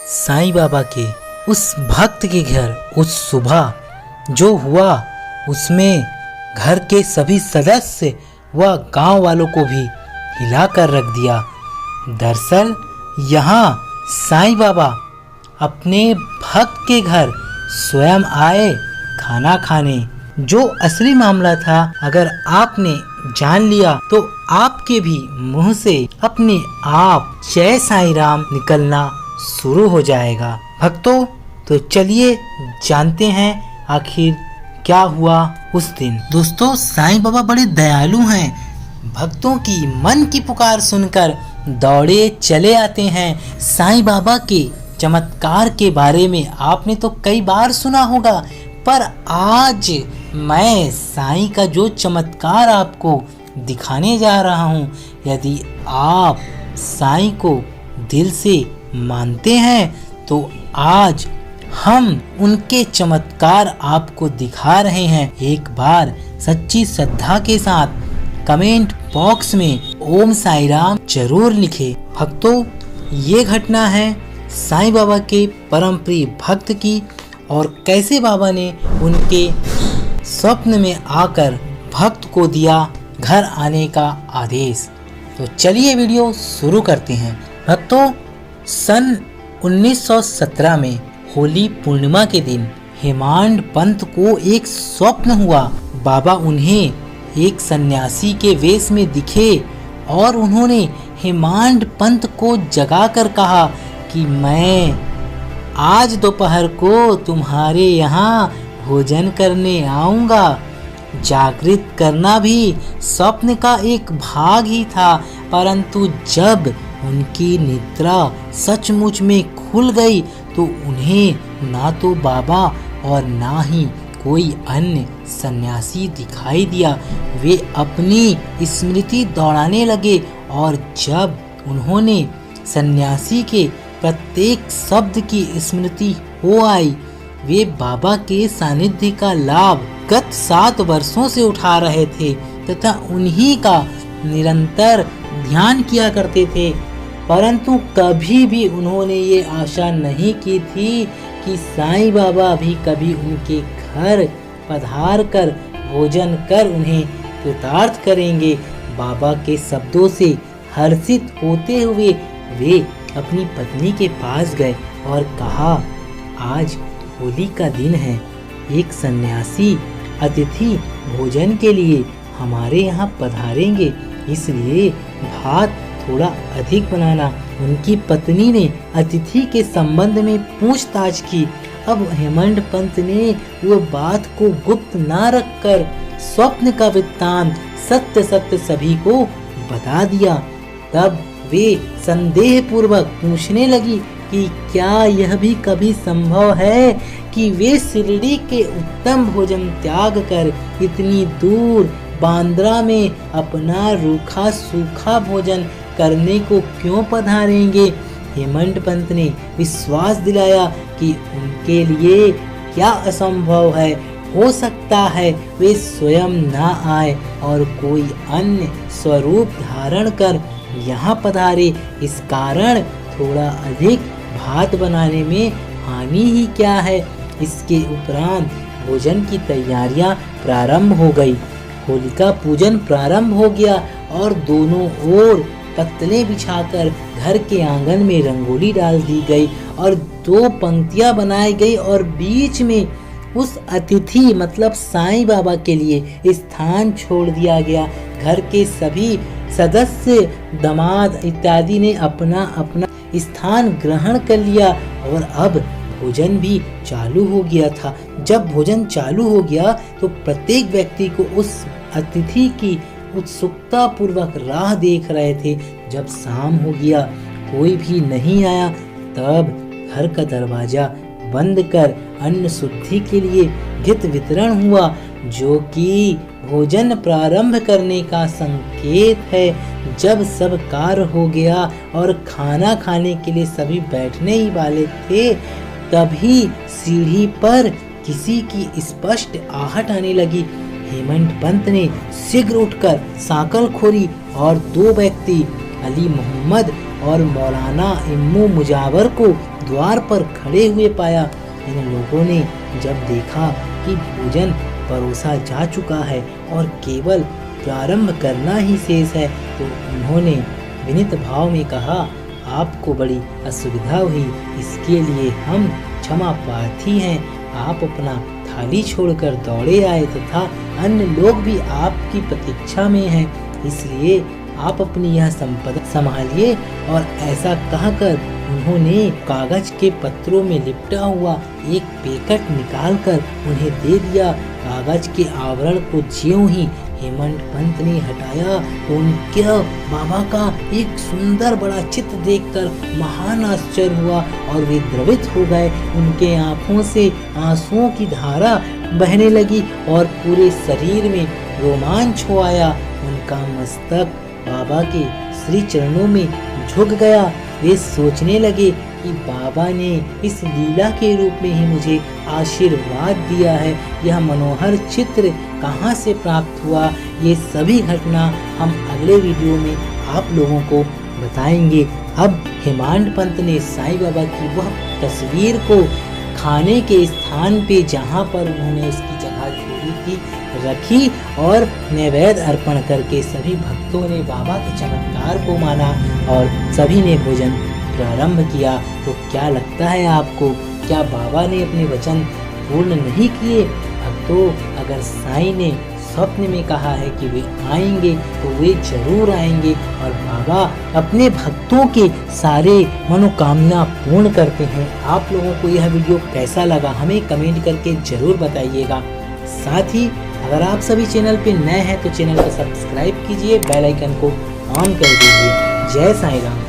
साईं बाबा के उस भक्त के घर उस सुबह जो हुआ उसमें घर के सभी सदस्य व गांव वालों को भी हिलाकर रख दिया। दरअसल यहाँ साईं बाबा अपने भक्त के घर स्वयं आए खाना खाने। जो असली मामला था अगर आपने जान लिया तो आपके भी मुंह से अपने आप जय साईं राम निकलना शुरू हो जाएगा। भक्तों, तो चलिए जानते हैं आखिर क्या हुआ उस दिन। दोस्तों, साईं बाबा बड़े दयालु हैं। भक्तों की मन की पुकार सुनकर दौड़े चले आते हैं। साईं बाबा के चमत्कार के बारे में आपने तो कई बार सुना होगा, पर आज मैं साईं का जो चमत्कार आपको दिखाने जा रहा हूँ, यदि आप साईं को दिल से मानते हैं तो आज हम उनके चमत्कार आपको दिखा रहे हैं। एक बार सच्ची श्रद्धा के साथ कमेंट बॉक्स में ओम साईं राम जरूर लिखें। भक्तों, ये घटना है साईं बाबा के परम प्रिय भक्त की और कैसे बाबा ने उनके स्वप्न में आकर भक्त को दिया घर आने का आदेश। तो चलिए वीडियो शुरू करते हैं। भक्तों, सन 1917 में होली पूर्णिमा के दिन हेमांड पंत को एक स्वप्न हुआ। बाबा उन्हें एक सन्यासी के वेश में दिखे और उन्होंने हेमांड पंत को जगाकर कहा कि मैं आज दोपहर को तुम्हारे यहाँ भोजन करने आऊँगा। जागृत करना भी स्वप्न का एक भाग ही था, परंतु जब उनकी निद्रा सचमुच में खुल गई तो उन्हें ना तो बाबा और ना ही कोई अन्य सन्यासी दिखाई दिया। वे अपनी स्मृति दौड़ाने लगे और जब उन्होंने सन्यासी के प्रत्येक शब्द की स्मृति हो आई, वे बाबा के सानिध्य का लाभ गत 7 वर्षों से उठा रहे थे तथा उन्हीं का निरंतर ध्यान किया करते थे। परंतु कभी भी उन्होंने ये आशा नहीं की थी कि साईं बाबा भी कभी उनके घर पधार कर भोजन कर उन्हें कृतार्थ करेंगे। बाबा के शब्दों से हर्षित होते हुए वे अपनी पत्नी के पास गए और कहा, आज होली का दिन है, एक सन्यासी अतिथि भोजन के लिए हमारे यहाँ पधारेंगे, इसलिए भात थोड़ा अधिक बनाना। उनकी पत्नी ने अतिथि के संबंध में पूछताछ की। अब हेमंड पंत ने वो बात को गुप्त ना रखकर स्वप्न का वृत्तांत सत्य सत्य सभी को बता दिया। तब वे संदेह पूर्वक पूछने लगी कि क्या यह भी कभी संभव है कि वे शिरडी के उत्तम भोजन त्याग कर इतनी दूर बांद्रा में अपना रूखा सूखा भोजन करने को क्यों पधारेंगे। हेमंड पंत ने विश्वास दिलाया कि उनके लिए क्या असंभव है, हो सकता है वे स्वयं ना आए और कोई अन्य स्वरूप धारण कर यहाँ पधारे। इस कारण थोड़ा अधिक भात बनाने में हानि ही क्या है। इसके उपरांत भोजन की तैयारियां प्रारंभ हो गई। होलिका पूजन प्रारंभ हो गया और दोनों ओर पत्तलें बिछाकर घर के आंगन में रंगोली डाल दी गई और 2 पंक्तियां बनाई गई और बीच में उस अतिथि मतलब साईं बाबा के लिए स्थान छोड़ दिया गया। घर के सभी सदस्य, दामाद इत्यादि ने अपना अपना स्थान ग्रहण कर लिया और अब भोजन भी चालू हो गया था। जब भोजन चालू हो गया तो प्रत्येक व्यक्ति को उस अतिथि की उत्सुकता पूर्वक राह देख रहे थे। जब शाम हो गया, कोई भी नहीं आया, तब घर का दरवाजा बंद कर अन्न शुद्धि के लिए घृत वितरण हुआ, जो कि भोजन प्रारंभ करने का संकेत है। जब सब कार्य हो गया और खाना खाने के लिए सभी बैठने ही वाले थे, तभी सीढ़ी पर किसी की स्पष्ट आहट आने लगी। हेमंत पंत ने शीघ्र उठकर साकल खोली और 2 व्यक्ति अली मोहम्मद और मौलाना इम्मू मुजावर को द्वार पर खड़े हुए पाया। इन लोगों ने जब देखा कि भोजन परोसा जा चुका है और केवल प्रारंभ करना ही शेष है, तो उन्होंने विनीत भाव में कहा, आपको बड़ी असुविधा हुई, इसके लिए हम क्षमा प्रार्थी हैं। आप अपना थाली छोड़कर दौड़े आए तथा अन्य लोग भी आपकी प्रतीक्षा में हैं, इसलिए आप अपनी यह संपदा संभालिए। और ऐसा कहकर उन्होंने कागज के पत्रों में लिपटा हुआ एक पैकेट निकालकर उन्हें दे दिया। कागज के आवरण को ज्यों ही हेमंत पंत ने हटाया तो उनके बाबा का एक सुंदर बड़ा चित्र देखकर महान आश्चर्य हुआ और वे द्रवित हो गए। उनके आंखों से आंसुओं की धारा बहने लगी और पूरे शरीर में रोमांच हो आया। उनका मस्तक बाबा के श्री चरणों में झुक गया। वे सोचने लगे कि बाबा ने इस लीला के रूप में ही मुझे आशीर्वाद दिया है। यह मनोहर चित्र कहाँ से प्राप्त हुआ, ये सभी घटना हम अगले वीडियो में आप लोगों को बताएंगे। अब हेमंत पंत ने साईं बाबा की वह तस्वीर को खाने के स्थान पे जहाँ पर उन्होंने उसकी जगह छोड़ी थी रखी और नैवेद्य अर्पण करके सभी भक्तों ने बाबा के चमत्कार को माना और सभी ने भोजन प्रारंभ किया। तो क्या लगता है आपको, क्या बाबा ने अपने वचन पूर्ण नहीं किए? भक्तों, अगर साईं ने स्वप्न में कहा है कि वे आएंगे तो वे जरूर आएंगे और बाबा अपने भक्तों के सारे मनोकामना पूर्ण करते हैं। आप लोगों को यह वीडियो कैसा लगा हमें कमेंट करके जरूर बताइएगा। साथ ही अगर आप सभी चैनल पे नए हैं तो चैनल को सब्सक्राइब कीजिए, बेल आइकन को ऑन कर दीजिए। जय साईं राम।